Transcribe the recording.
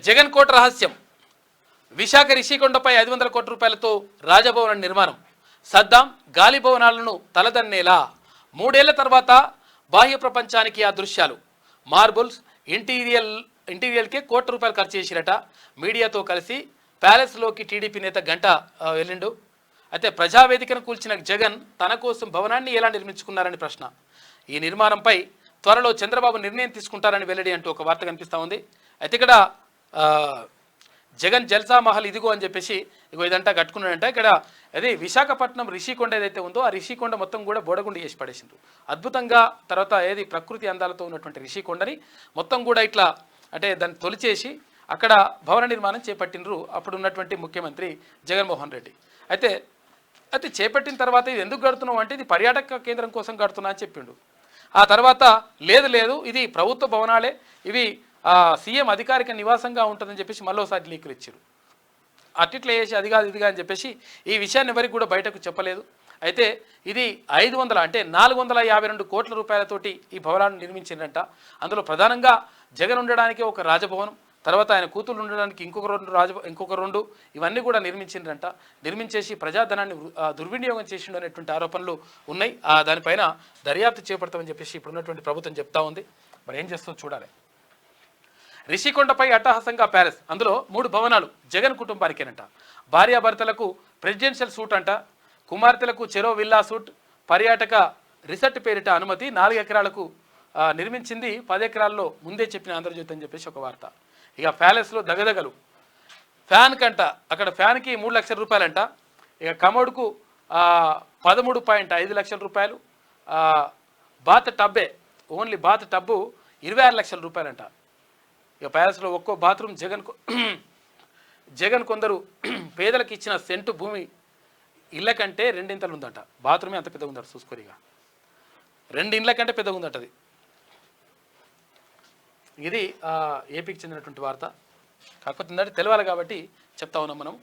జగన్ కోట రహస్యం. విశాఖ రిషికొండపై 500 కోట్ల రూపాయలతో రాజభవన నిర్మాణం. సద్దాం గాలి భవనాలను తలదన్నేలా. 3 ఏళ్ల తర్వాత బాహ్య ప్రపంచానికి ఆ దృశ్యాలు. మార్బుల్స్ ఇంటీరియల్కే ₹1 కోటి ఖర్చు చేసిరట. మీడియాతో కలిసి ప్యాలెస్లోకి టీడీపీ నేత గంట వెళ్ళిండు. అయితే ప్రజావేదికను కూల్చిన జగన్ తన కోసం భవనాన్ని ఎలా నిర్మించుకున్నారని ప్రశ్న. ఈ నిర్మాణంపై త్వరలో చంద్రబాబు నిర్ణయం తీసుకుంటారని వెల్లడి అంటూ ఒక వార్త కనిపిస్తూ ఉంది. అయితే ఇక్కడ జగన్ జల్సా మహల్ ఇదిగో అని చెప్పేసి ఇగో ఇదంతా కట్టుకున్నాడంట. ఇక్కడ అది విశాఖపట్నం రిషికొండ ఏదైతే ఉందో ఆ రిషికొండ మొత్తం కూడా బోడగుండి చేసి పడేసిండ్రు అద్భుతంగా. తర్వాత ఏది ప్రకృతి అందాలతో ఉన్నటువంటి రిషికొండని మొత్తం కూడా ఇట్లా అంటే దాన్ని తొలిచేసి అక్కడ భవన నిర్మాణం చేపట్టినరు అప్పుడు ఉన్నటువంటి ముఖ్యమంత్రి జగన్మోహన్ రెడ్డి. అయితే చేపట్టిన తర్వాత ఇది ఎందుకు కడుతున్నాం అంటే ఇది పర్యాటక కేంద్రం కోసం కడుతున్నా అని చెప్పిండు. ఆ తర్వాత లేదు ఇది ప్రభుత్వ భవనాలే, ఇవి సీఎం అధికారిక నివాసంగా ఉంటుందని చెప్పేసి మళ్ళీసారి లీకులు ఇచ్చారు. అట్టిట్లా వేసి అది కాదు ఇదిగా అని చెప్పేసి ఈ విషయాన్ని ఎవరికి కూడా బయటకు చెప్పలేదు. అయితే ఇది 500 అంటే 452 కోట్ల రూపాయలతోటి ఈ భవనాన్ని నిర్మించిందంట. అందులో ప్రధానంగా జగన్ ఉండడానికి ఒక రాజభవనం, తర్వాత ఆయన కూతురు ఉండడానికి ఇంకొక రెండు ఇవన్నీ కూడా నిర్మించిండ్రంట. నిర్మించేసి ప్రజాధనాన్ని దుర్వినియోగం చేసిండు అనేటువంటి ఆరోపణలు ఉన్నాయి. దానిపైన దర్యాప్తు చేపడతామని చెప్పేసి ఇప్పుడున్నటువంటి ప్రభుత్వం చెప్తా ఉంది. మరి ఏం చేస్తుందో చూడాలి. రిషికొండపై అట్టహాసంగా ప్యాలెస్, అందులో 3 భవనాలు జగన్ కుటుంబానికేనంట. భార్యాభర్తలకు ప్రెసిడెన్షియల్ సూట్ అంట, కుమార్తెలకు చెరో విల్లా సూట్, పర్యాటక రిసార్ట్ పేరిట అనుమతి. 4 ఎకరాలకు నిర్మించింది, 10 ఎకరాల్లో ముందే చెప్పిన ఆంధ్రజ్యోతి అని చెప్పేసి ఒక వార్త. ఇక ప్యాలెస్లో దగదగలు. ఫ్యాన్ కంట అక్కడ ఫ్యాన్కి 3 లక్షల రూపాయలంట. ఇక కమోడ్కు 13.5 లక్షల రూపాయలు. బాత్ టబ్బే, ఓన్లీ బాత్ టబ్బు 26 లక్షల రూపాయలంట. ఇక ప్యాలెస్లో ఒక్కో బాత్రూమ్ జగన్ కొందరు పేదలకు ఇచ్చిన సెంటు భూమి ఇళ్ళ కంటే 2 ఇంతలు ఉందంట. బాత్రూమే అంత పెద్దగా ఉందట. చూసుకోరిగా 2 ఇండ్ల కంటే పెద్దగా ఉందట. అది ఇది ఏపీకి చెందినటువంటి వార్త. కాకపోతే తెలియాలి కాబట్టి చెప్తా ఉన్నాం మనం.